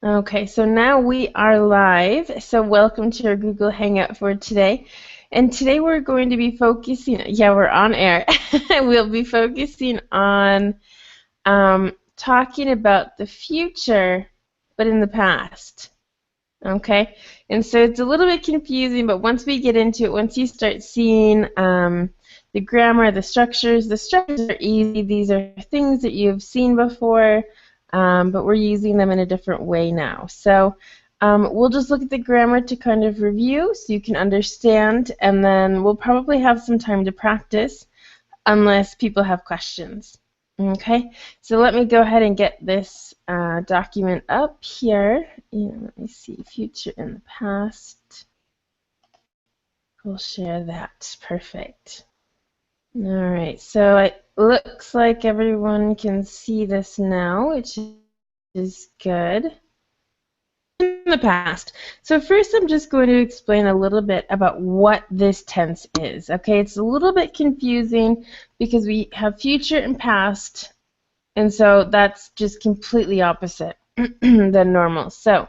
Okay, so now we are live. So welcome to our Google Hangout for today. And today we're going to be focusing, yeah, we're on air. We'll be focusing on talking about the future, but in the past. Okay, and so it's a little bit confusing, but once we get into it, once you start seeing the grammar, the structures are easy. These are things that you've seen before, but we're using them in a different way now. So we'll just look at the grammar to kind of review so you can understand, and then we'll probably have some time to practice unless people have questions. Okay, so let me go ahead and get this document up here. And let me see, future and the past. We'll share that. Perfect. All right, so it looks like everyone can see this now, which is good. In the past. So first I'm just going to explain a little bit about what this tense is. Okay, it's a little bit confusing because we have future and past, and so that's just completely opposite than normal. So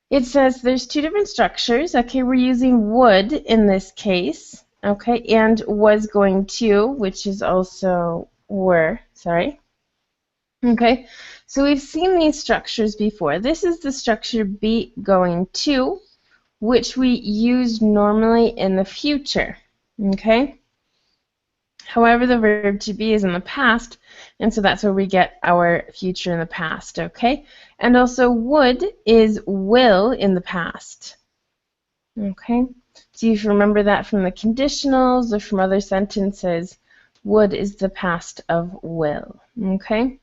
it says there's two different structures. Okay, we're using would in this case. Okay, and was going to, which is also were, sorry. Okay, so we've seen these structures before. This is the structure be going to, which we use normally in the future. Okay, however, the verb to be is in the past, and so that's where we get our future in the past. Okay, and also would is will in the past. Okay, so you remember that from the conditionals or from other sentences. Would is the past of will. Okay.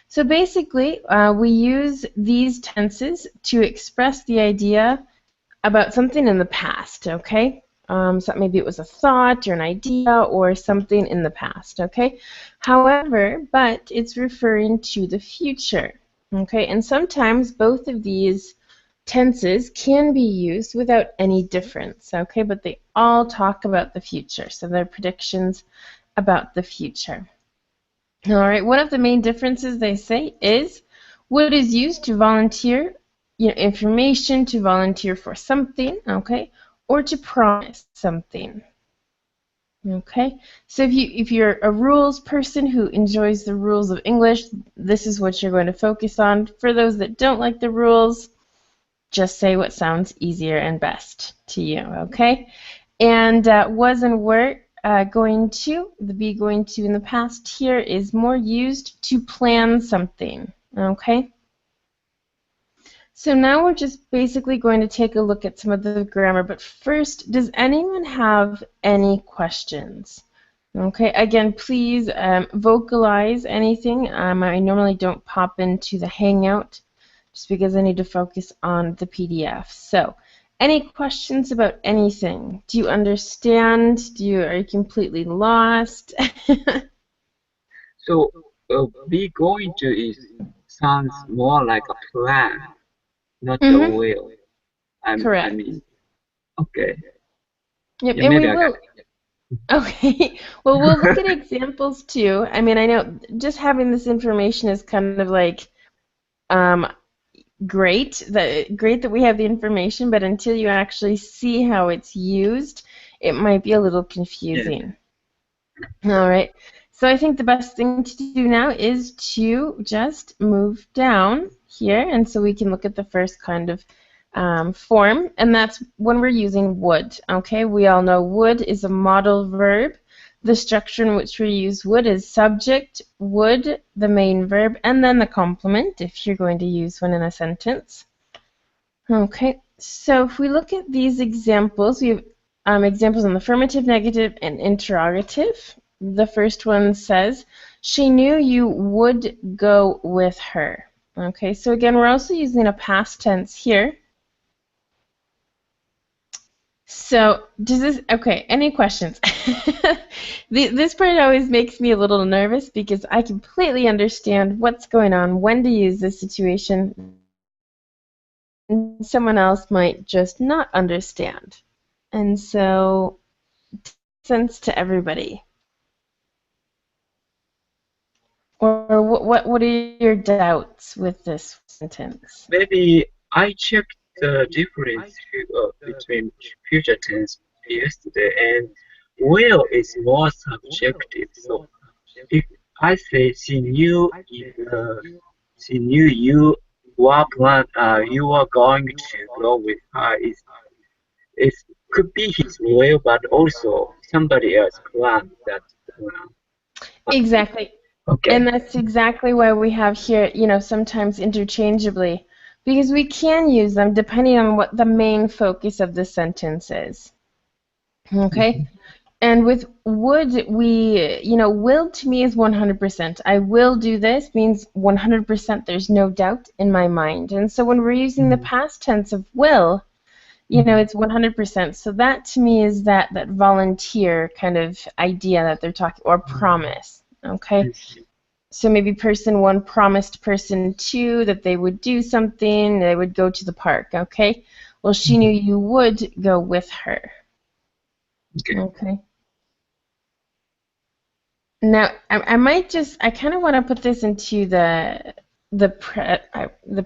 So basically, we use these tenses to express the idea about something in the past, okay? So maybe it was a thought or an idea or something in the past, okay? However, but it's referring to the future, okay? And sometimes both of these tenses can be used without any difference, okay? But they all talk about the future, so they're predictions about the future. All right, one of the main differences they say is what is used to volunteer information, to volunteer for something, okay, or to promise something. Okay, so if you're a rules person who enjoys the rules of English, this is what you're going to focus on. For those that don't like the rules, just say what sounds easier and best to you, okay? And was and were going to, the be going to in the past here is more used to plan something, okay? So now we're just basically going to take a look at some of the grammar, but first, does anyone have any questions? Okay, again, please vocalize anything. I normally don't pop into the Hangout just because I need to focus on the PDF. So, any questions about anything? Do you understand? Are you completely lost? So, be going to is sounds more like a plan, not a Mm-hmm. will. I Correct. mean, okay. Yep, Yeah, and we maybe I got will. it. Okay, well, we'll look at examples too. I mean, I know just having this information is kind of like um, great that we have the information, but until you actually see how it's used, it might be a little Yeah. confusing. All right. So I think the best thing to do now is to just move down here, and so we can look at the first kind of form, and that's when we're using would. Okay, we all know would is a modal verb. The structure in which we use would is subject, would, the main verb, and then the complement if you're going to use one in a sentence. Okay, so if we look at these examples, we have examples in affirmative, negative, and interrogative. The first one says, she knew you would go with her. Okay, so again, we're also using a past tense here. So does this, okay, any questions? This part always makes me a little nervous because I completely understand what's going on, when to use this situation. Someone else might just not understand. And so, sense to everybody. Or what are your doubts with this sentence? Maybe I checked the difference between future tense yesterday, and will is more subjective. So if I say she knew you were going to go with her, it could be his will, but also somebody else planned that. Exactly. And Okay. that's exactly why we have here, sometimes interchangeably, because we can use them depending on what the main focus of the sentence is. Okay? Mhm. And with would, will to me is 100%. I will do this means 100%, there's no doubt in my mind. And so when we're using the Mhm. past tense of will, Mhm. it's 100%. So that to me is that volunteer kind of idea that they're talking, or promise. I Okay? see. So maybe person one promised person two that they would do something, they would go to the park. Okay? Well, she knew Mhm. you would go with her. Okay. Okay? Now, I might just, I kind of want to put this into the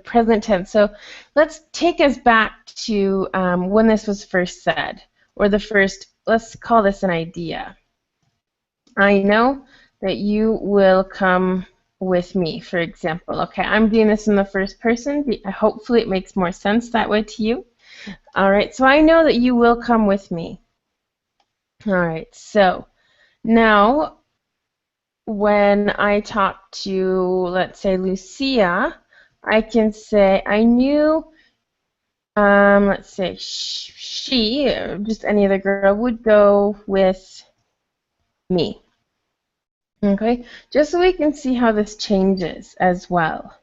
present tense. So let's take us back to when this was first said, or the first, let's call this an idea. I know that you will come with me, for example. Okay, I'm doing this in the first person. Hopefully it makes more sense that way to you. All right, so I know that you will come with me. All right, so now when I talk to, let's say, Lucia, I can say, I knew, let's say, she, or just any other girl, would go with me. Okay, just so we can see how this changes as well.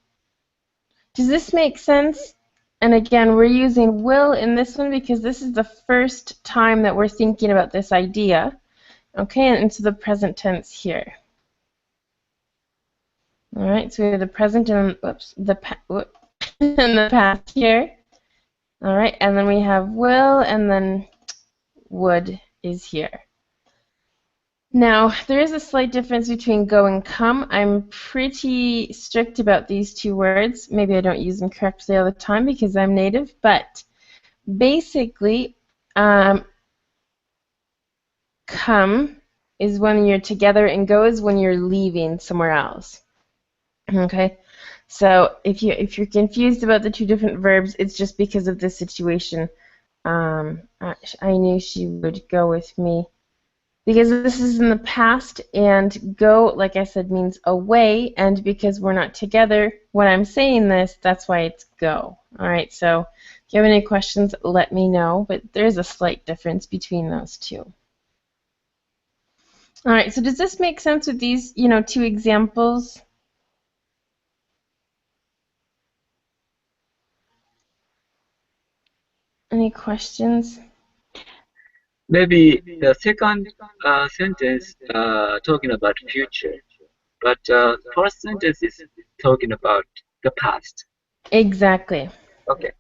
Does this make sense? And again, we're using will in this one because this is the first time that we're thinking about this idea. Okay, and into the present tense here. All right, so we have the present and and the past here. All right, and then we have will, and then would is here. Now, there is a slight difference between go and come. I'm pretty strict about these two words. Maybe I don't use them correctly all the time because I'm native, but basically, come is when you're together and go is when you're leaving somewhere else. Okay? So if you're confused about the two different verbs, it's just because of this situation. I knew she would go with me because this is in the past, and go, like I said, means away, and because we're not together when I'm saying this, that's why it's go. All right, so if you have any questions, let me know, but there's a slight difference between those two. All right, so does this make sense with these, two examples? Any questions? Maybe the second sentence talking about future, but first sentence is talking about the past. Exactly. Okay.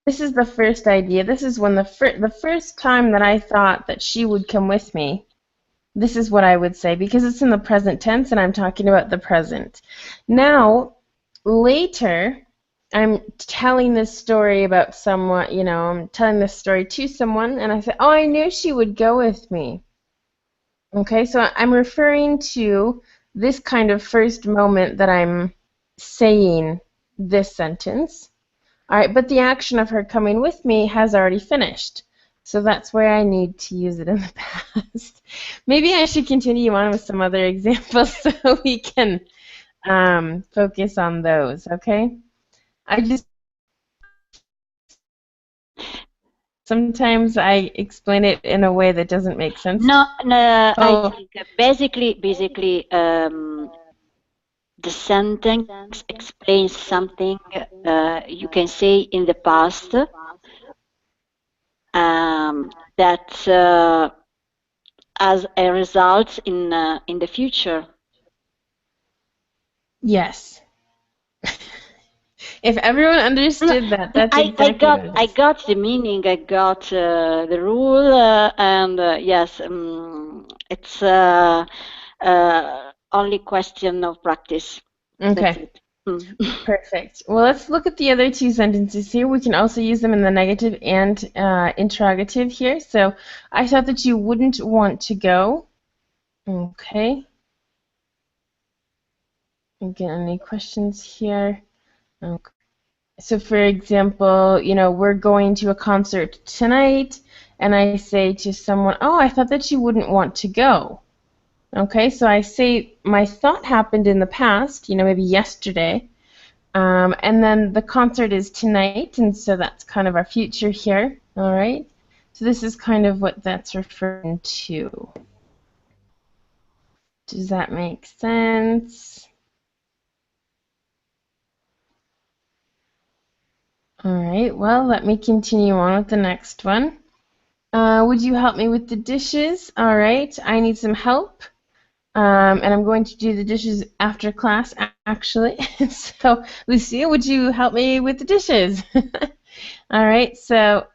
This is the first idea. This is when the first time that I thought that she would come with me. This is what I would say because it's in the present tense and I'm talking about the present. Now, later, I'm telling this story about someone, I'm telling this story to someone and I say, "Oh, I knew she would go with me." Okay, so I'm referring to this kind of first moment that I'm saying this sentence. All right, but the action of her coming with me has already finished. So that's where I need to use it in the past. Maybe I should continue on with some other examples so we can focus on those, okay? I just sometimes I explain it in a way that doesn't make sense. No, no, I Oh, think basically, the sentence explains something you can say in the past that as a result in the future. yes. If everyone No, understood that, no, that's exactly what it I is. got the meaning, I got the rule, and yes, it's only question of practice. That's Okay, it. Mm. perfect. Well, let's look at the other two sentences here. We can also use them in the negative and interrogative here. So, I thought that you wouldn't want to go. Okay. Again, any questions here? Okay. So, for example, we're going to a concert tonight, and I say to someone, "Oh, I thought that you wouldn't want to go." Okay, so I say my thought happened in the past, maybe yesterday, and then the concert is tonight, and so that's kind of our future here. All right, so this is kind of what that's referring to. Does that make sense? All right, well, let me continue on with the next one. Would you help me with the dishes? All right, I need some help. And I'm going to do the dishes after class, actually. So, Lucia, would you help me with the dishes? All right, so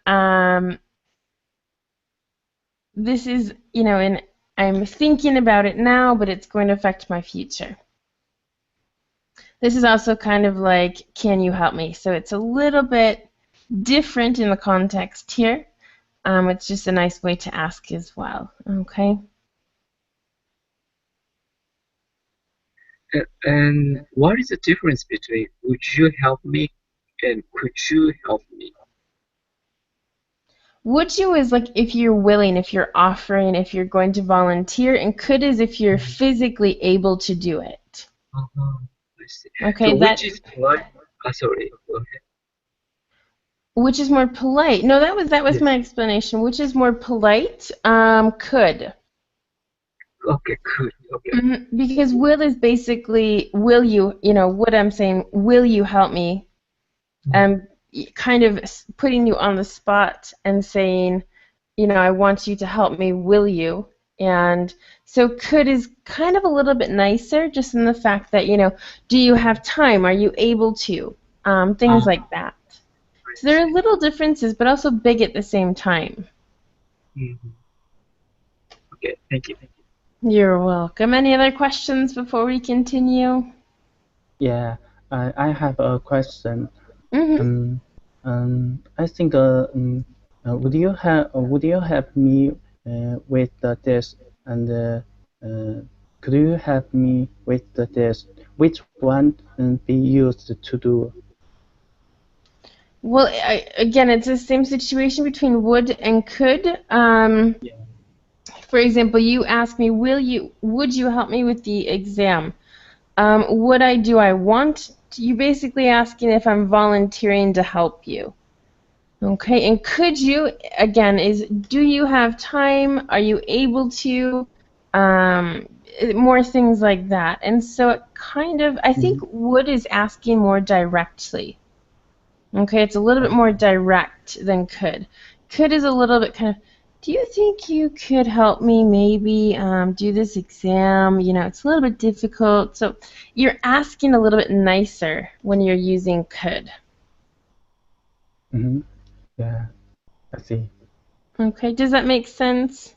this is, and I'm thinking about it now, but it's going to affect my future. This is also kind of like, can you help me? So it's a little bit different in the context here. It's just a nice way to ask as well, okay? And what is the difference between would you help me and could you help me? Would you is like if you're willing, if you're offering, if you're going to volunteer, and could is if you're Mhm. physically able to do it. I see. Okay, So that which is polite? Sorry, go ahead. which is more polite. No, that was my Yes. explanation. Which is more polite? Could. Okay, good. Okay. Because will is basically will you, what I'm saying, will you help me? Mm. Um, kind of putting you on the spot and saying, I want you to help me, will you? And so could is kind of a little bit nicer, just in the fact that, do you have time? Are you able to? Things Ah, like that. I So there are see. little differences, but also big at the same time. Mhm. Okay, thank you. You're welcome. Any other questions before we continue? Yeah, I have a question. Mm-hmm. I think would you help me with the test and could you help me with the test? Which one be used to do? Well, again, it's the same situation between would and could. Yeah. For example, you ask me, would you help me with the exam? Would I do I want? You basically asking if I'm volunteering to help you. Okay, and could you, again, is do you have time? Are you able to? Um, More things like that. And so it kind of, I think Mhm. would is asking more directly. Okay, it's a little bit more direct than could. Could is a little bit kind of, do you think you could help me maybe do this exam? It's a little bit difficult. So you're asking a little bit nicer when you're using could. Mhm. Yeah, I see. Okay, does that make sense?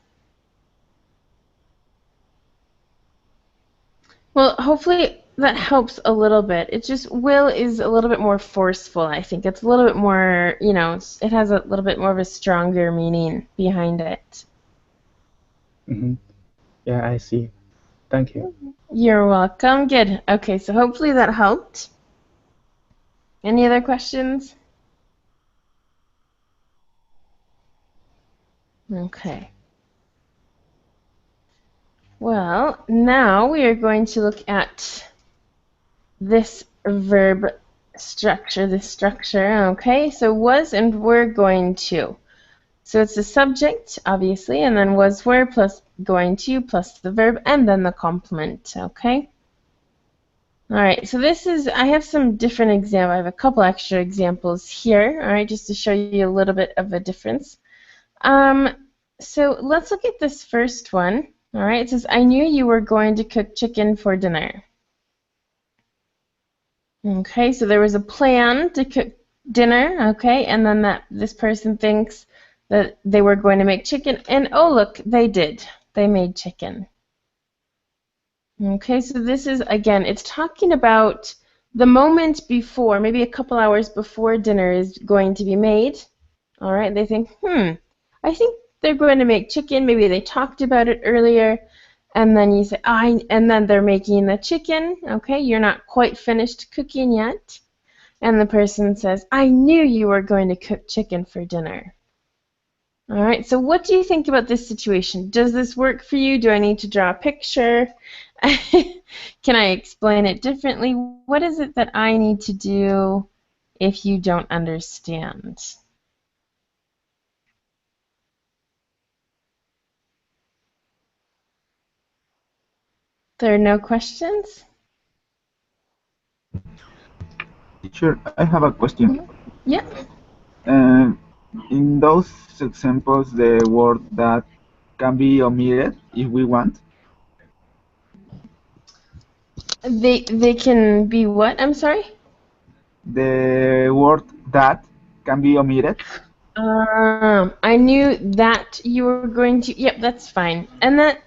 Well, hopefully that helps a little bit. It just will is a little bit more forceful, I think. It's a little bit more, it has a little bit more of a stronger meaning behind it. Mhm. Yeah, I see. Thank you. You're welcome. Good. Okay, so hopefully that helped. Any other questions? Okay. Well, now we are going to look at this verb structure, this structure. Okay, so was and were going to. So it's the subject, obviously, and then was were plus going to plus the verb and then the complement. Okay. All right, so I have some different examples. I have a couple extra examples here, all right, just to show you a little bit of a difference. Um, so let's look at this first one. All right, it says, I knew you were going to cook chicken for dinner. Okay, so there was a plan to cook dinner, okay, and then this person thinks that they were going to make chicken, and oh, look, they did. They made chicken. Okay, so this is, again, it's talking about the moment before, maybe a couple hours before dinner is going to be made. All right, they think, I think they're going to make chicken. Maybe they talked about it earlier. And then you say, and then they're making the chicken. Okay, you're not quite finished cooking yet. And the person says, I knew you were going to cook chicken for dinner. All right, so what do you think about this situation? Does this work for you? Do I need to draw a picture? Can I explain it differently? What is it that I need to do if you don't understand? There are no questions? Teacher, I have a question. Yeah. In those examples, the word that can be omitted if we want. They can be what? I'm sorry? The word that can be omitted. I knew that you were going to. Yep, that's fine. And that,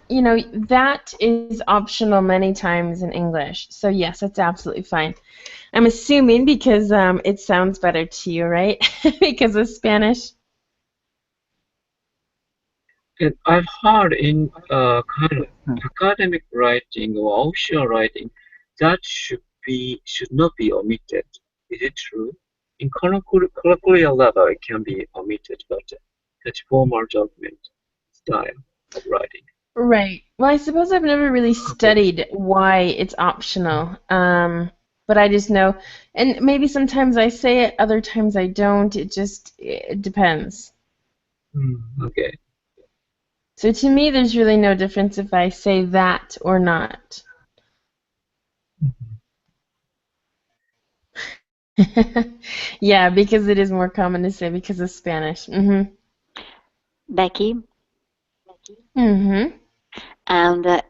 that is optional many times in English. So yes, that's absolutely fine. I'm assuming because it sounds better to you, right? Because of Spanish. And I've heard in kind of academic writing or official writing that should not be omitted. Is it true? In colloquial level, it can be omitted, but that's formal document style of writing. Right. Well, I suppose I've never really studied why it's optional. But I just know, and maybe sometimes I say it, other times I don't. It depends. Okay. So to me, there's really no difference if I say that or not. Yeah, because it is more common to say because of Spanish. Becky? And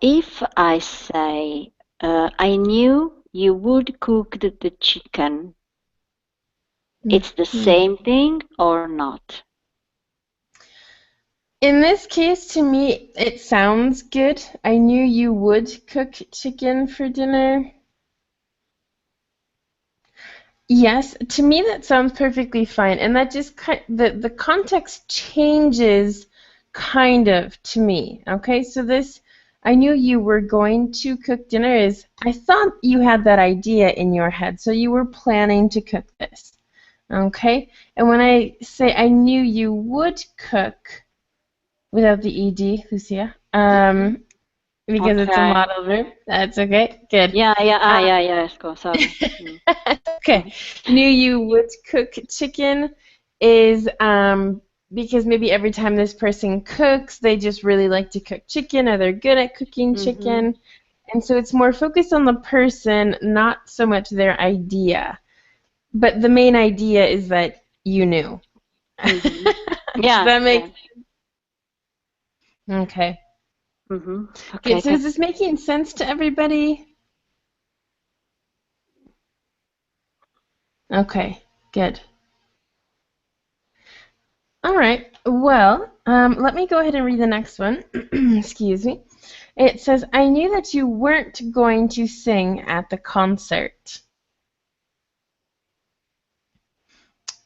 if I say, I knew you would cook the chicken, it's the same thing or not? In this case, to me, it sounds good. I knew you would cook chicken for dinner. Yes, to me that sounds perfectly fine, and that just the context changes kind of to me. Okay, so this I knew you were going to cook dinner is I thought you had that idea in your head, so you were planning to cook this. Okay, and when I say I knew you would cook without the ed, Lucia, because it's a Okay. modal verb. That's okay. Good. Yeah, Esko, sorry. Okay. Knew you would cook chicken is because maybe every time this person cooks, they just really like to cook chicken or they're good at cooking chicken. And so it's more focused on the person, not so much their idea. But the main idea is that you knew. Yeah. That makes Okay. Okay. Good. So is this making sense to everybody? Okay, good. All right. Well, let me go ahead and read the next one. Excuse me. It says, I knew that you weren't going to sing at the concert.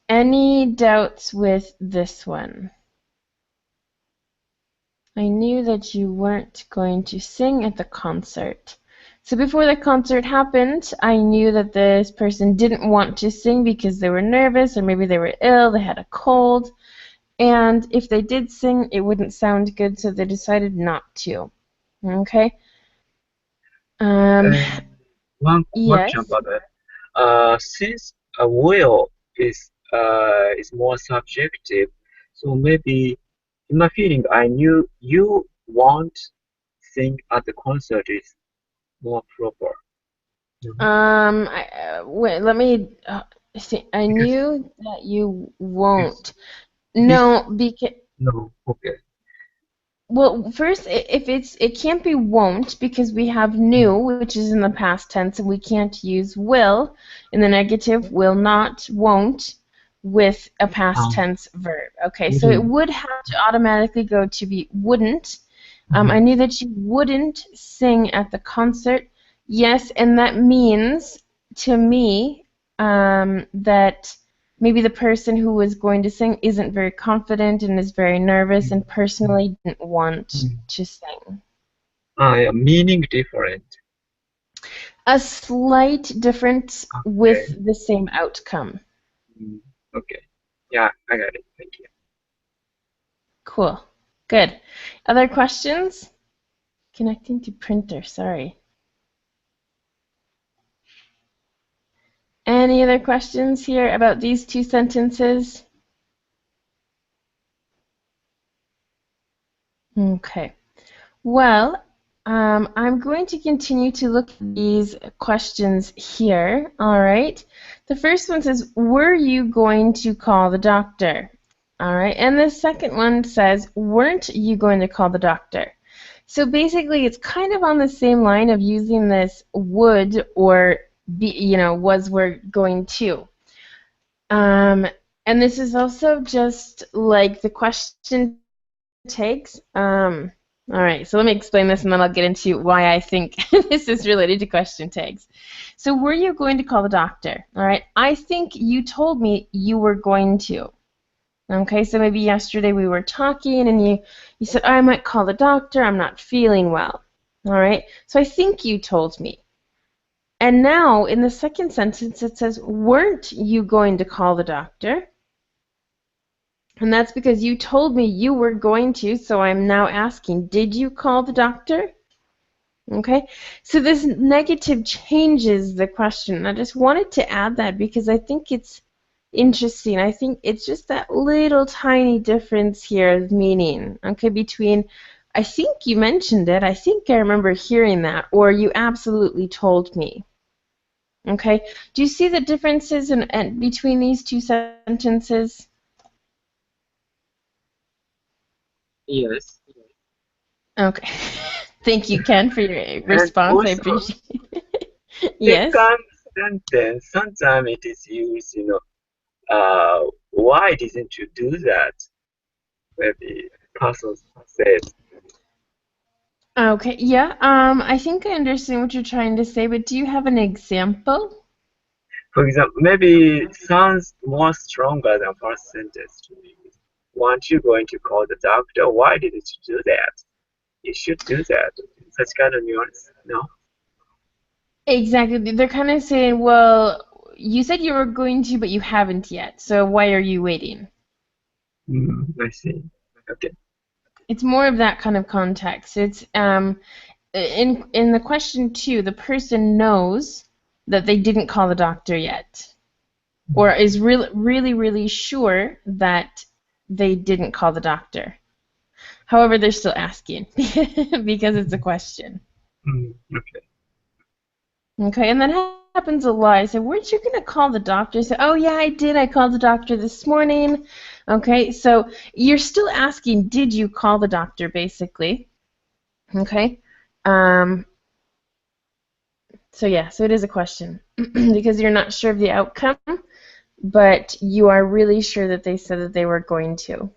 Any doubts with this one? I knew that you weren't going to sing at the concert. So before the concert happened, I knew that this person didn't want to sing because they were nervous or maybe they were ill, they had a cold. And if they did sing, it wouldn't sound good, so they decided not to. Okay? One Yes. question about that. Since a will is more subjective, so maybe in my feeling, I knew you won't sing at the concert is more proper. Wait, let me see. I knew that you won't. No, because No, okay. well, first, if it can't be won't because we have knew, which is in the past tense, and we can't use will in the negative, will not, won't, with a past tense verb. Okay, so it would have to automatically go to be wouldn't, I knew that you wouldn't sing at the concert. Yes, and that means to me that maybe the person who was going to sing isn't very confident and is very nervous and personally didn't want to sing. Yeah, meaning different. A slight difference Okay. with the same outcome. Okay. Yeah, I got it. Thank you. Cool. Good. Other questions? Connecting to printer, sorry. Any other questions here about these two sentences? Okay. Well, I'm going to continue to look at these questions here. All right. The first one says, were you going to call the doctor? All right. And the second one says, weren't you going to call the doctor? So basically, it's kind of on the same line of using this would or be, was, were, going to. And this is also just like the question tags. All right, so let me explain this and then I'll get into why I think this is related to question tags. So were you going to call the doctor? All right, I think you told me you were going to. Okay, so maybe yesterday we were talking and you said, I might call the doctor, I'm not feeling well. All right, so I think you told me. And now in the second sentence it says, weren't you going to call the doctor? And that's because you told me you were going to, so I'm now asking, did you call the doctor? Okay, so this negative changes the question. I just wanted to add that because I think it's interesting. I think it's just that little tiny difference here of meaning, okay, between I think you mentioned it, I think I remember hearing that, or you absolutely told me. Okay, do you see the differences in between these two sentences? Yes. Okay. Thank you, Ken, for your And response. I also, appreciate it. Yes. second sentence, sometimes it is used, why didn't you do that? Where the person says, Okay. Yeah. I think I understand what you're trying to say, but do you have an example? for example, maybe it sounds more stronger than first sentence to me. Weren't you going to call the doctor? Why didn't you do that? You should do that. Such kind of nuance, no? Exactly. They're kind of saying, well, you said you were going to, but you haven't yet. So why are you waiting? I see. Okay. It's more of that kind of context. It's in the question two, the person knows that they didn't call the doctor yet, or is really sure that they didn't call the doctor. However, they're still asking because it's a question. Okay. Okay, and that happens a lot. I say, weren't you going to call the doctor? I say, oh, yeah, I did. I called the doctor this morning. Okay, so you're still asking, did you call the doctor, basically? Okay. So, yeah, so it is a question because you're not sure of the outcome, but you are really sure that they said that they were going to.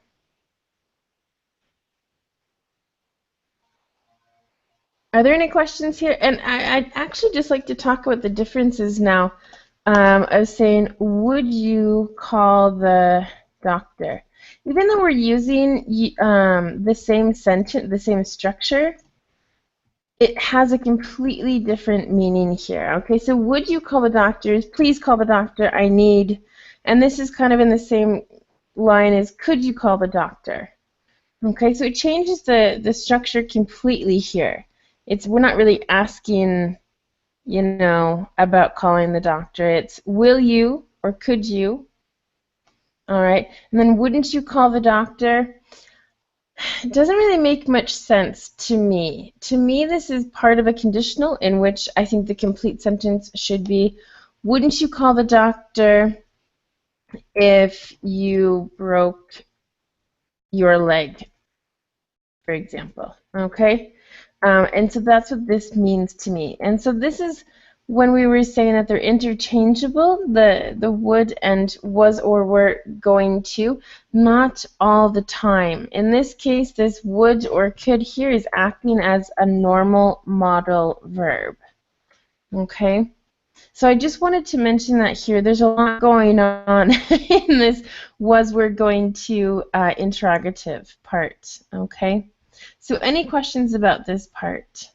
Are there any questions here? And I'd actually just like to talk about the differences now. I was saying, would you call the doctor? Even though we're using the same sentence, the same structure, it has a completely different meaning here. Okay, so would you call the doctor? Please call the doctor. I need, and this is kind of in the same line as could you call the doctor? Okay, so it changes the structure completely here. We're not really asking, about calling the doctor. It's will you or could you? All right, and then wouldn't you call the doctor? It doesn't really make much sense to me. To me, this is part of a conditional in which I think the complete sentence should be, wouldn't you call the doctor if you broke your leg, for example? Okay? And so that's what this means to me. And so this is when we were saying that they're interchangeable, the would and was or were going to, not all the time. In this case, this would or could here is acting as a normal modal verb. Okay? So I just wanted to mention that here. There's a lot going on in this was we're going to interrogative part. Okay? So any questions about this part?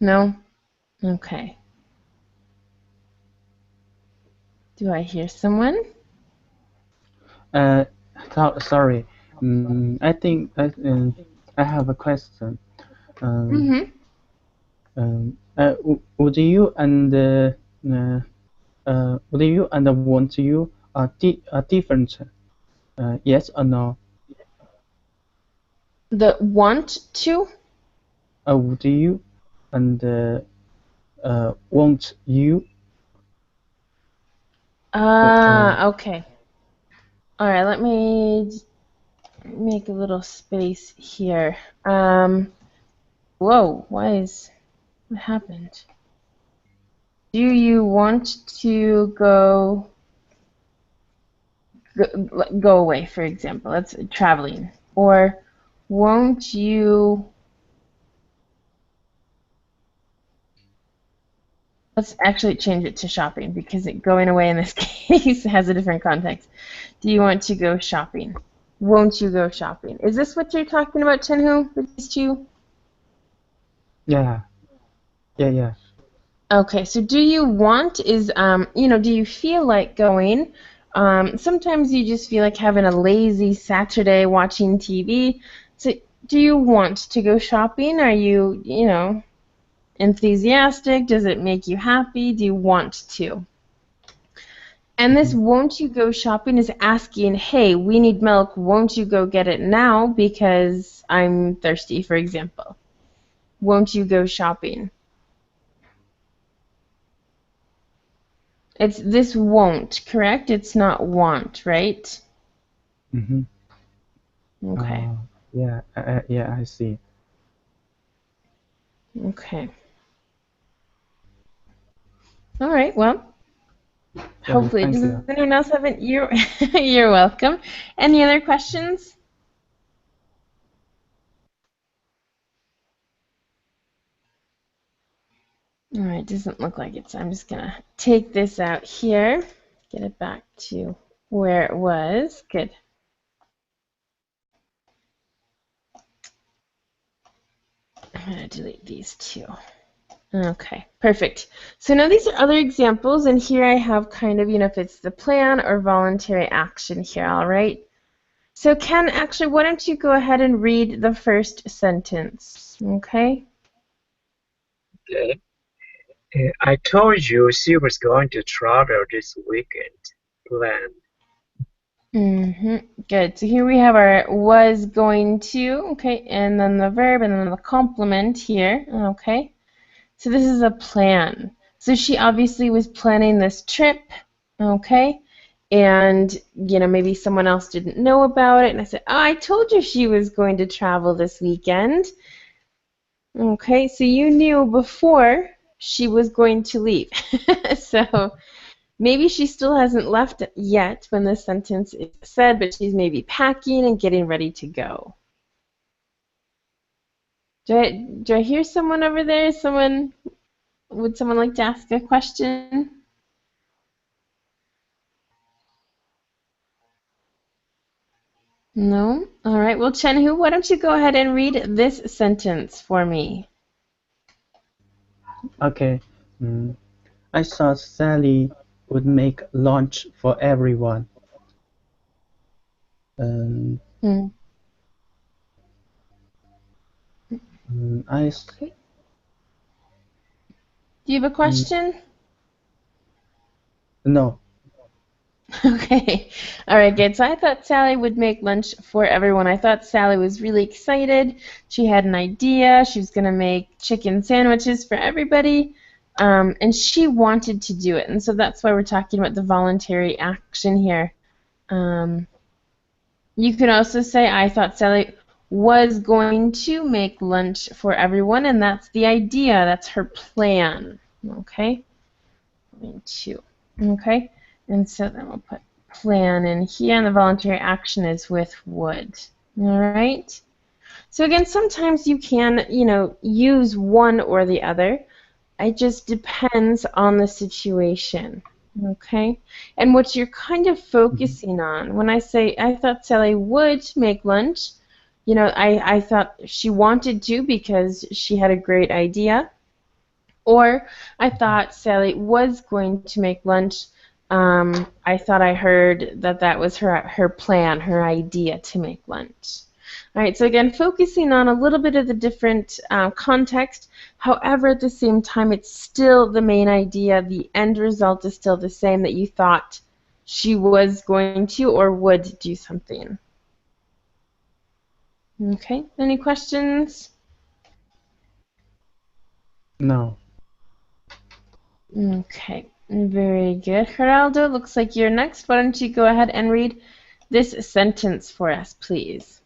No? Okay. Do I hear someone? Sorry. I think I have a question. Mm-hmm. Would you and want you are different? Yes or no? The want to? Would you and want you? Okay. All right, let me make a little space here. Whoa, what happened? Do you want to go away, for example? That's traveling. Or won't you, let's actually change it to shopping because going away in this case has a different context. Do you want to go shopping? Won't you go shopping? Is this what you're talking about, Chenhu, with these two? Yeah. Okay, so do you want is, do you feel like going? Sometimes you just feel like having a lazy Saturday watching TV. So do you want to go shopping? Are you, enthusiastic? Does it make you happy? Do you want to? And this won't you go shopping is asking, hey, we need milk. Won't you go get it now because I'm thirsty, for example? Won't you go shopping? It's this won't, correct? It's not want, right? Mm-hmm. Okay. Yeah, I see. Okay. All right. Well, Yeah, hopefully, thank does you. anyone else have it? You're welcome. Any other questions? All right. Doesn't look like it, so I'm just gonna take this out here, get it back to where it was. Good. I'm gonna delete these two. Okay, perfect. So now these are other examples, and here I have kind of, if it's the plan or voluntary action here, all right? So Ken, actually, why don't you go ahead and read the first sentence, okay? Okay. I told you she was going to travel this weekend. Plan. Good. So here we have our was going to, okay, and then the verb, and then the complement here, okay? So this is a plan. So she obviously was planning this trip, okay? And, maybe someone else didn't know about it. And I said, oh, I told you she was going to travel this weekend. Okay, so you knew before she was going to leave. So maybe she still hasn't left yet when this sentence is said, but she's maybe packing and getting ready to go. Do I hear someone over there? Would someone like to ask a question? No? All right. Well, Chenhu, why don't you go ahead and read this sentence for me? Okay. I thought Sally would make lunch for everyone. Um, Hmm. I Okay. Do you have a question? No. Okay. All right, good. So I thought Sally would make lunch for everyone. I thought Sally was really excited. She had an idea. She was going to make chicken sandwiches for everybody. And she wanted to do it. And so that's why we're talking about the voluntary action here. You could also say, I thought Sally was going to make lunch for everyone, and that's the idea. That's her plan. Okay? Going to. Okay? And so then we'll put plan in here, and the voluntary action is with would. All right? So again, sometimes you can, use one or the other. It just depends on the situation. Okay? And what you're kind of focusing on, when I say, I thought Sally would make lunch, I thought she wanted to because she had a great idea. Or I thought Sally was going to make lunch. I thought I heard that was her plan, her idea to make lunch. All right, so again, focusing on a little bit of the different context. However, at the same time, it's still the main idea. The end result is still the same, that you thought she was going to or would do something. Okay, any questions? No. Okay, very good. Geraldo, looks like you're next. Why don't you go ahead and read this sentence for us, please?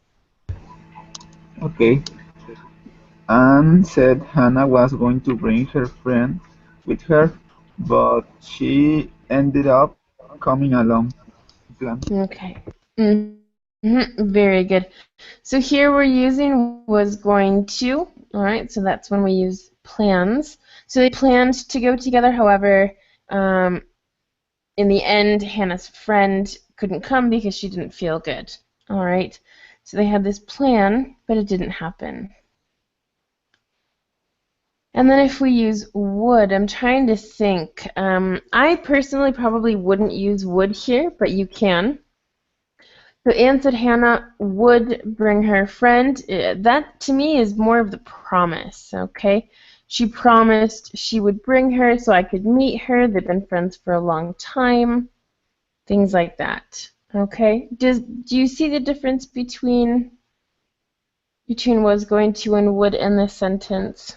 Okay. Anne said Hannah was going to bring her friend with her, but she ended up coming along. Plan. Okay. Very good. So here we're using was going to. All right, so that's when we use plans. So they planned to go together. However, in the end, Hannah's friend couldn't come because she didn't feel good. All right, so they had this plan, but it didn't happen. And then if we use would, I'm trying to think. I personally probably wouldn't use would here, but you can. So Anne said Hannah would bring her friend. That to me is more of the promise, okay? She promised she would bring her so I could meet her. They've been friends for a long time. Things like that. Okay? Do you see the difference between was going to and would in this sentence?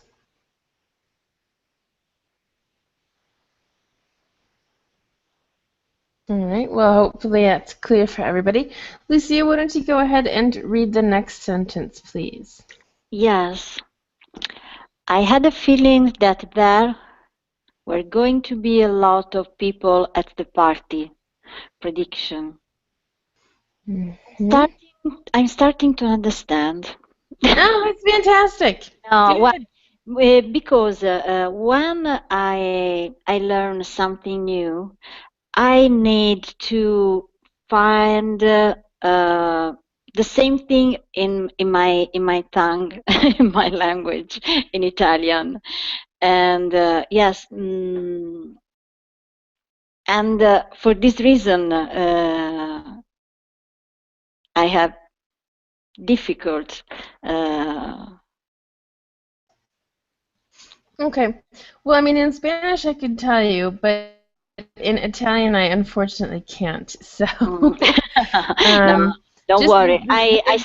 All right, well, hopefully that's clear for everybody. Lucia, why don't you go ahead and read the next sentence, please? Yes. I had a feeling that there were going to be a lot of people at the party. Prediction. Mm-hmm. I'm starting to understand. Oh, it's fantastic. Good. Because when I learn something new, I need to find the same thing in my tongue, in my language, in Italian, and yes, and for this reason, I have difficult. Okay. Well, I mean, in Spanish I could tell you, but in Italian I unfortunately can't. So, No, don't just worry. I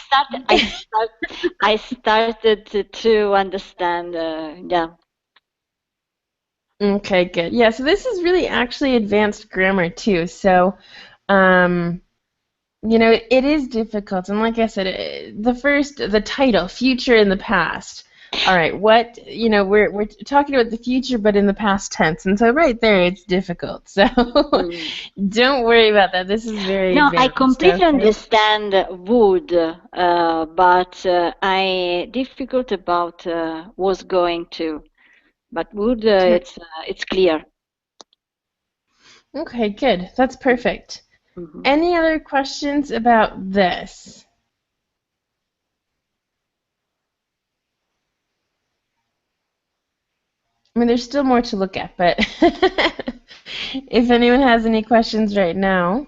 started to understand. Yeah. Okay, good. Yeah, so this is really actually advanced grammar too. So, it is difficult. And like I said, the title, future in the past. All right, we're talking about the future, but in the past tense. And so right there, it's difficult. So don't worry about that. This is very No, I advanced. completely Okay? understand would, but I difficult about was going to. But would, it's clear. Okay, good. That's perfect. Mm-hmm. Any other questions about this? I mean, there's still more to look at, but if anyone has any questions right now.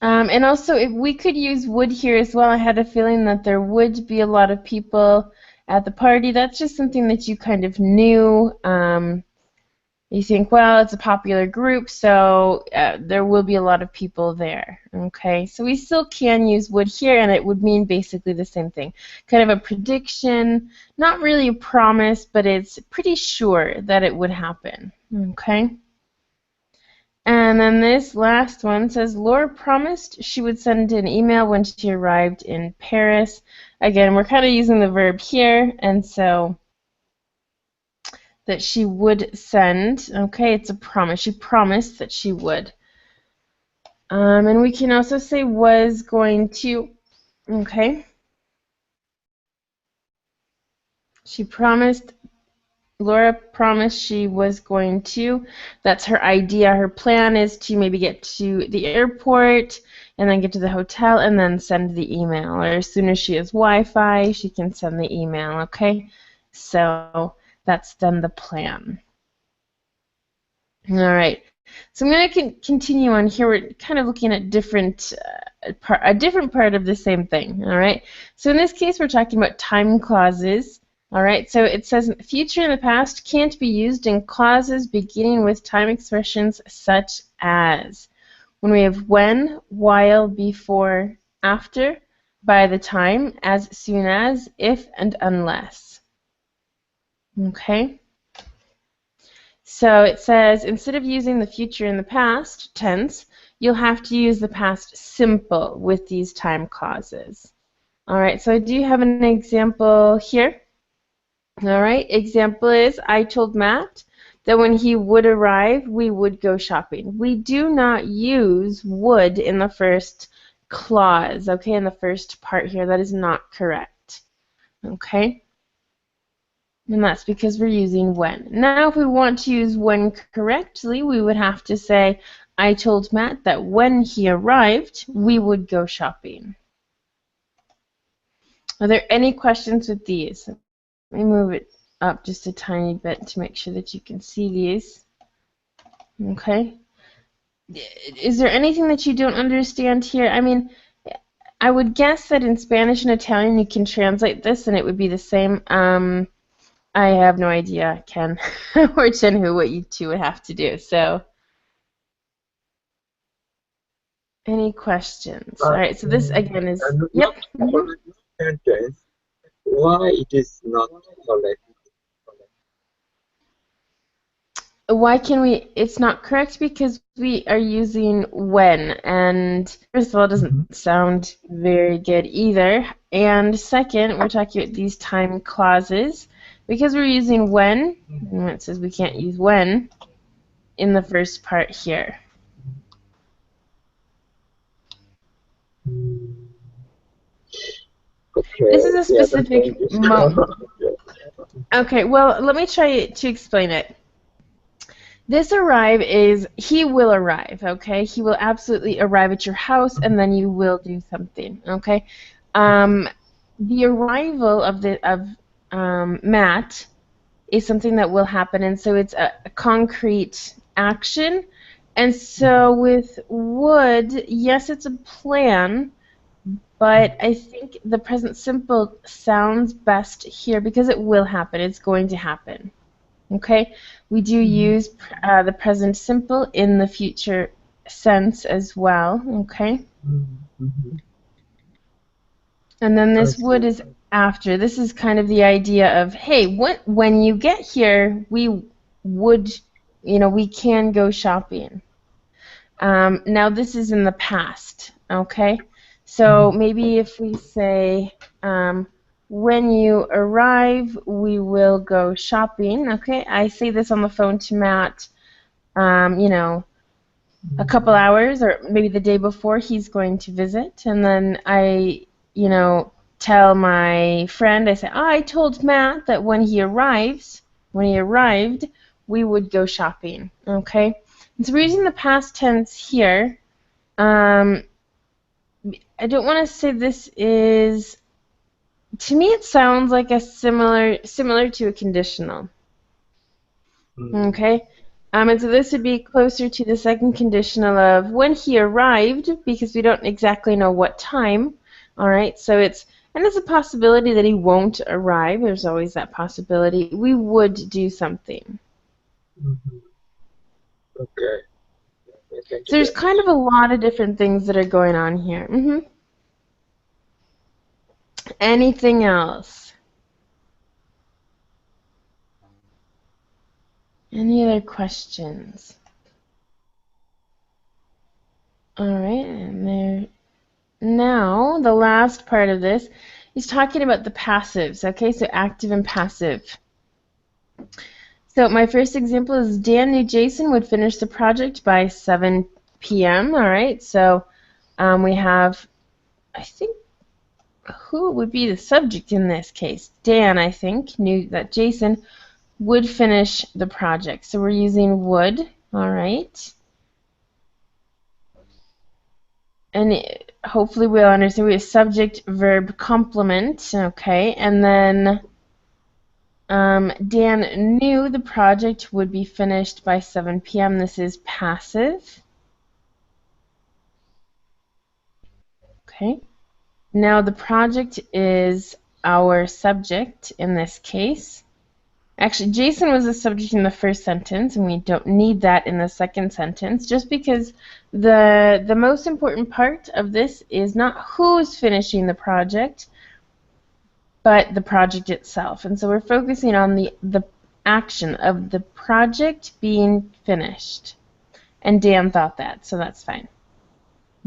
And also, if we could use would here as well. I had a feeling that there would be a lot of people at the party. That's just something that you kind of knew. You think, well, it's a popular group, so there will be a lot of people there. Okay, so we still can use would here, and it would mean basically the same thing. Kind of a prediction, not really a promise, but it's pretty sure that it would happen. Okay. And then this last one says, Laura promised she would send an email when she arrived in Paris. Again, we're kind of using the verb here, and so that she would send. Okay, it's a promise. She promised that she would. And we can also say was going to. Okay. She promised, Laura promised she was going to. That's her idea. Her plan is to maybe get to the airport and then get to the hotel and then send the email. Or as soon as she has Wi-Fi, she can send the email, okay? So that's then the plan. All right. So I'm going to continue on here. We're kind of looking at a different part of the same thing, all right? So in this case, we're talking about time clauses. All right, so it says future and the past can't be used in clauses beginning with time expressions such as when we have when, while, before, after, by the time, as soon as, if, and unless. Okay? So it says instead of using the future and the past tense, you'll have to use the past simple with these time clauses. All right, so I do have an example here. All right, example is I told Matt that when he would arrive, we would go shopping. We do not use would in the first clause, okay, in the first part here. That is not correct, okay? And that's because we're using when. Now, if we want to use when correctly, we would have to say, I told Matt that when he arrived, we would go shopping. Are there any questions with these? Let me move it up just a tiny bit to make sure that you can see these. Okay. Is there anything that you don't understand here? I mean, I would guess that in Spanish and Italian you can translate this and it would be the same. I have no idea, Ken or Chenhu, what you two would have to do. So, any questions? All right, so this again is, yep. Sentence. Why it is not correct? Why can we, it's not correct because we are using when, and first of all, it doesn't sound very good either, and second, we're talking about these time clauses, because we're using when, and it says we can't use when in the first part here. Okay. This is a Yeah, specific Okay, well, let me try to explain it. This arrive is, he will arrive, okay? He will absolutely arrive at your house, and then you will do something, okay? The arrival of Matt is something that will happen, and so it's a concrete action. And so with would, yes, it's a plan, but I think the present simple sounds best here because it will happen. It's going to happen. Okay, we do use the present simple in the future sense as well. Okay, and then this would is after. This is kind of the idea of, hey, when you get here, we would, we can go shopping. Now this is in the past. Okay, so maybe if we say, when you arrive, we will go shopping. Okay, I say this on the phone to Matt, a couple hours or maybe the day before he's going to visit. And then I, tell my friend, I say, oh, I told Matt that when he arrived, we would go shopping. Okay, and so we're using the past tense here. I don't want to say this is, to me it sounds like a similar to a conditional. Okay, and so this would be closer to the second conditional of when he arrived, because we don't exactly know what time. All right, so it's a possibility that he won't arrive. There's always that possibility. We would do something. Okay. So there's kind of a lot of different things that are going on here. Anything else? Any other questions? All right, and there. Now, the last part of this is talking about the passives, okay? So active and passive. So my first example is Dan knew Jason would finish the project by 7 p.m., all right? So we have, I think, who would be the subject in this case? Dan, I think, knew that Jason would finish the project. So we're using would, all right? And hopefully we'll understand. We have subject, verb, complement, okay? And then Dan knew the project would be finished by 7 p.m. This is passive. Okay. Now the project is our subject in this case. Actually, Jason was the subject in the first sentence, and we don't need that in the second sentence, just because the most important part of this is not who's finishing the project, but the project itself. And so we're focusing on the action of the project being finished. And Dan thought that, so that's fine.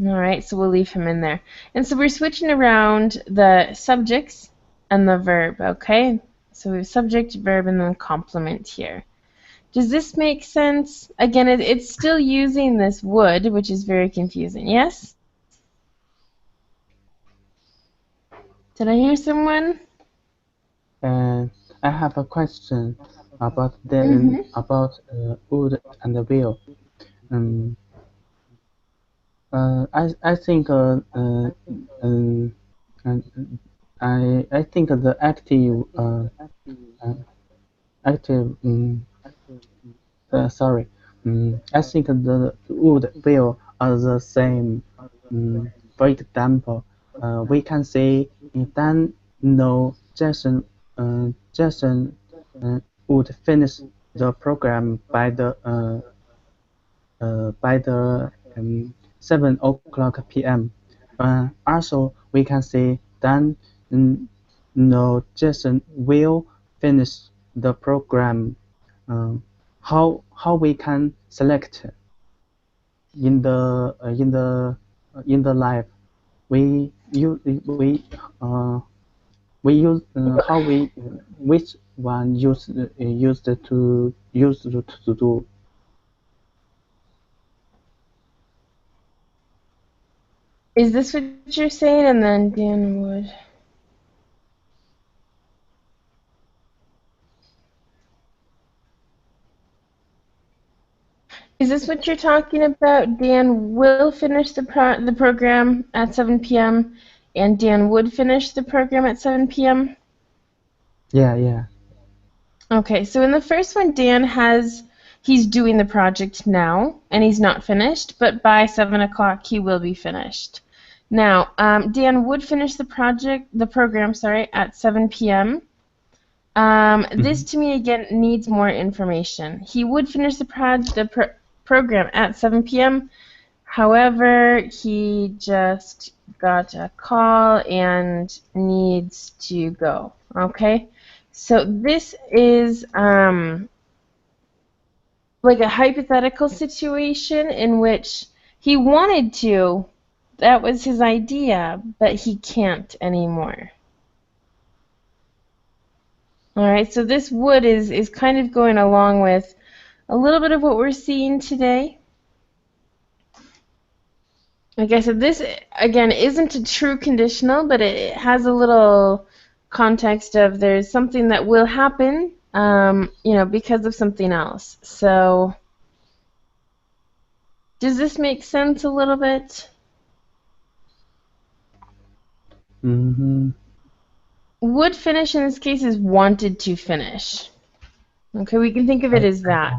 All right, so we'll leave him in there. And so we're switching around the subjects and the verb, okay? So we have subject, verb, and then complement here. Does this make sense? Again, it's still using this would, which is very confusing. Yes? Did I hear someone? And I have a question about Mm-hmm. would and will. Um, I think and I think the uh, active sorry, I think the would will are the same. For example, we can say Dan no Jason would finish the program by the 7 o'clock p.m. Also, we can say Dan no Jason will finish the program. How we can select in the life we use we use how we which one used to do. Is this what you're saying? And then Dan would. Is this what you're talking about? Dan will finish the program at 7 p.m. and Dan would finish the program at 7 p.m. Yeah. Okay, so in the first one, he's doing the project now and he's not finished, but by 7 o'clock he will be finished. Now, Dan would finish the program, sorry, at 7 p.m. This to me again needs more information. He would finish the program at 7 p.m. However, he just got a call and needs to go. Okay, so this is like a hypothetical situation in which he wanted to. That was his idea, but he can't anymore. All right, so this would is kind of going along with a little bit of what we're seeing today. Like I said, this, again, isn't a true conditional, but it has a little context of there's something that will happen, because of something else. So, does this make sense a little bit? Would finish in this case is wanted to finish. Okay, we can think of it as that.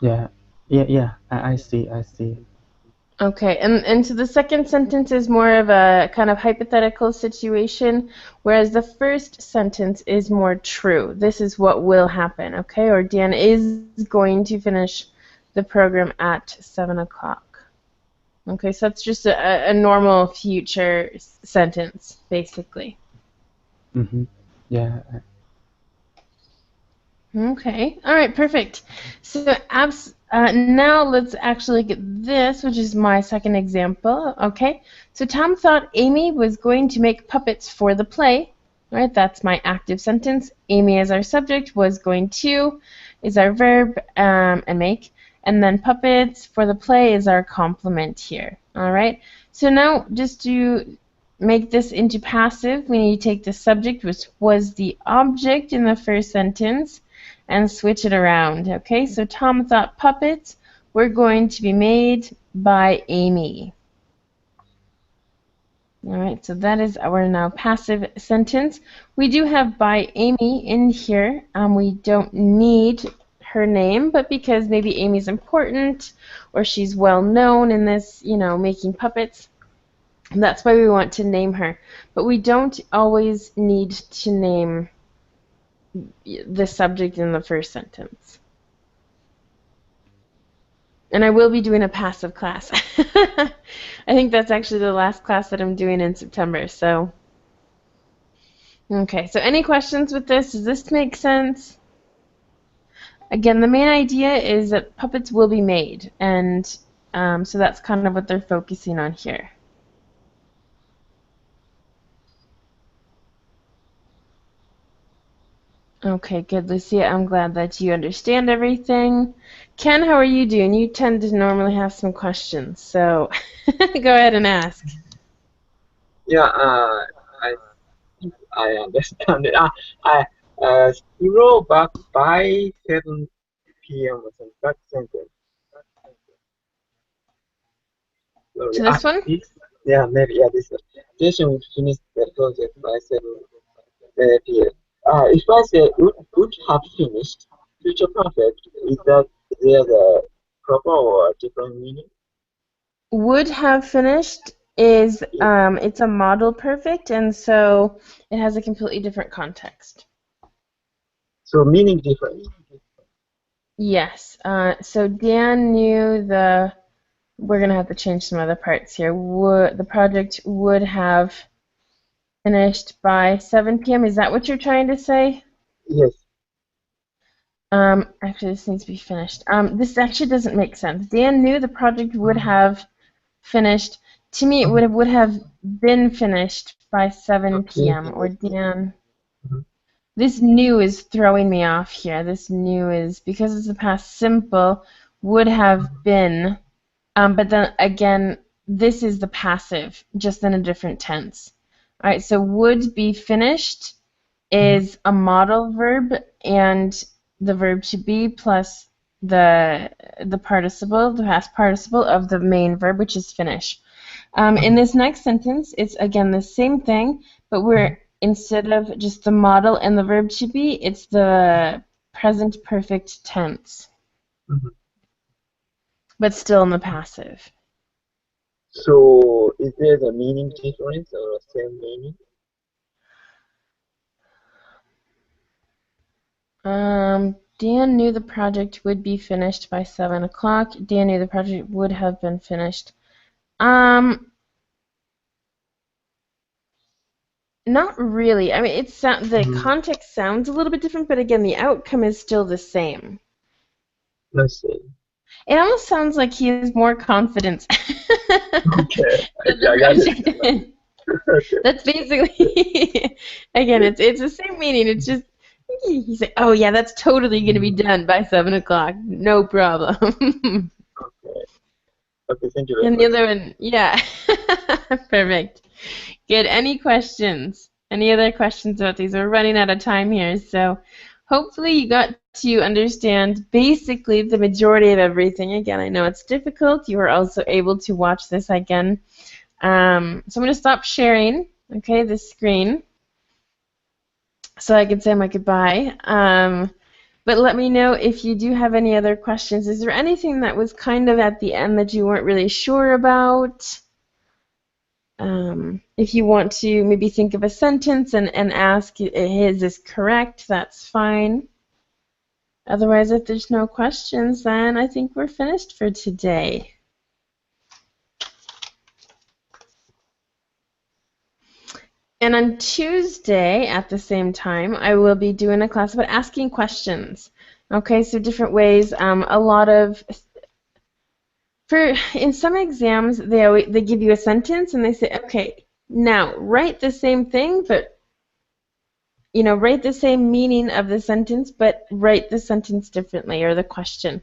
Yeah. I see. Okay, and so the second sentence is more of a kind of hypothetical situation, whereas the first sentence is more true. This is what will happen, okay? Or Dan is going to finish the program at 7 o'clock. Okay, so that's just a normal future sentence, basically. Yeah. Okay. All right. Perfect. So, now let's actually look at this, which is my second example. Okay. So Tom thought Amy was going to make puppets for the play. All right. That's my active sentence. Amy as our subject, was going to is our verb, and make. And then puppets for the play is our complement here. All right. So now just to make this into passive, we need to take the subject, which was the object in the first sentence, and switch it around. Okay, so Tom thought puppets were going to be made by Amy. All right, so that is our now passive sentence. We do have by Amy in here. We don't need her name, but because maybe Amy's important or she's well known in this, making puppets, that's why we want to name her. But we don't always need to name the subject in the first sentence. And I will be doing a passive class. I think that's actually the last class that I'm doing in September. So, okay. So any questions with this? Does this make sense? Again, the main idea is that puppets will be made. And so that's kind of what they're focusing on here. Okay, good, Lucia. I'm glad that you understand everything. Ken, how are you doing? You tend to normally have some questions, so go ahead and ask. Yeah, I think I understand it. He wrote back by 7 p.m. or something. That sentence. Sorry. To this one? Yeah, maybe. Yeah, this one. Jason would finish the project by 7 p.m. If I say would have finished, future perfect, is that there the proper or different meaning? Would have finished is Yes. it's a model perfect, and so it has a completely different context. So meaning different. Yes. So Dan knew we're gonna have to change some other parts here. The project would have finished by 7 p.m. Is that what you're trying to say? Yes. Actually, this needs to be finished. This actually doesn't make sense. Dan knew the project would have finished. To me, it would have been finished by 7 Okay. p.m. Or Dan. Mhm. This new is throwing me off here. This new is, because it's the past simple, would have been. But then again, this is the passive, just in a different tense. All right, so would be finished is a modal verb and the verb to be plus the participle, the past participle of the main verb, which is finish. In this next sentence, it's again the same thing, but we're instead of just the modal and the verb to be, it's the present perfect tense, Mhm. but still in the passive. So is there the meaning difference or same meaning? Dan knew the project would be finished by 7 o'clock. Dan knew the project would have been finished. Not really. I mean, the Mm, context sounds a little bit different, but again, the outcome is still the same. let's see. It almost sounds like he has more confidence Okay, that the I got it. project. Okay. That's basically again, it's the same meaning. It's just he's like, oh yeah, that's totally gonna be done by 7 o'clock, no problem. Okay. Okay, thank you very And the much. other one, yeah, perfect. Good. Any questions? Any other questions about these? We're running out of time here, so hopefully you got to understand basically the majority of everything. Again, I know it's difficult. You are also able to watch this again. So I'm going to stop sharing, okay, this screen, so I can say my goodbye. But let me know if you do have any other questions. Is there anything that was kind of at the end that you weren't really sure about? If you want to maybe think of a sentence and ask, is this correct? That's fine. Otherwise, if there's no questions, then I think we're finished for today. And on Tuesday at the same time, I will be doing a class about asking questions. Okay, so different ways. A lot of in some exams they give you a sentence and they say, okay, now write the same thing, but write the same meaning of the sentence, but write the sentence differently or the question.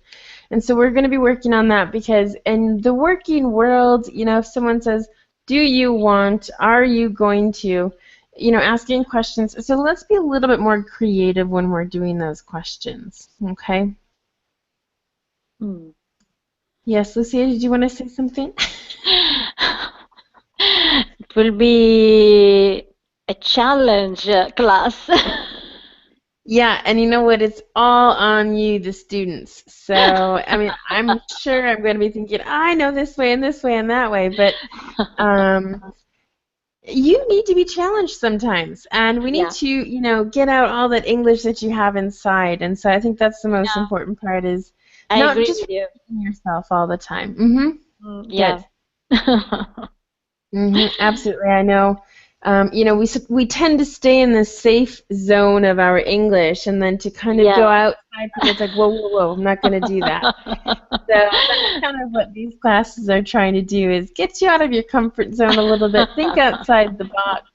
And so we're going to be working on that because in the working world, if someone says, do you want, are you going to, asking questions. So let's be a little bit more creative when we're doing those questions, okay? Yes, Lucia, did you want to say something? It will be a challenge class. Yeah, and you know what? It's all on you, the students. So, I mean, I'm sure I'm going to be thinking, I know this way and this way and that way, but you need to be challenged sometimes, and we need to, get out all that English that you have inside. And so I think that's the most important part is not just repeating yourself all the time. Yeah. Absolutely, I know. We tend to stay in the safe zone of our English, and then to kind of go outside from it's like, whoa, whoa, whoa, I'm not going to do that. So that's kind of what these classes are trying to do is get you out of your comfort zone a little bit, think outside the box,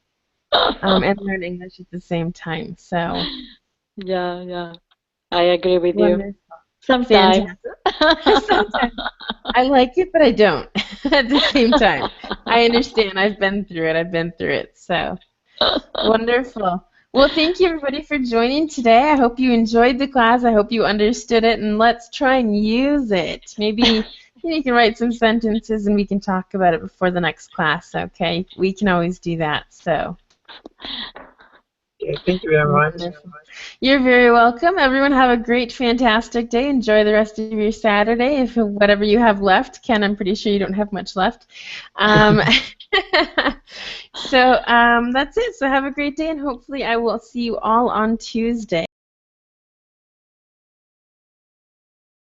and learn English at the same time. So yeah, I agree with you. Sometimes. Sometimes. I like it, but I don't at the same time. I understand. I've been through it. So wonderful. Well, thank you everybody for joining today. I hope you enjoyed the class. I hope you understood it, and let's try and use it. Maybe you can write some sentences and we can talk about it before the next class, okay? We can always do that. So Okay, thank you very much. You're very welcome. Everyone have a great, fantastic day. Enjoy the rest of your Saturday, if whatever you have left. Ken, I'm pretty sure you don't have much left. So that's it. So have a great day, and hopefully I will see you all on Tuesday.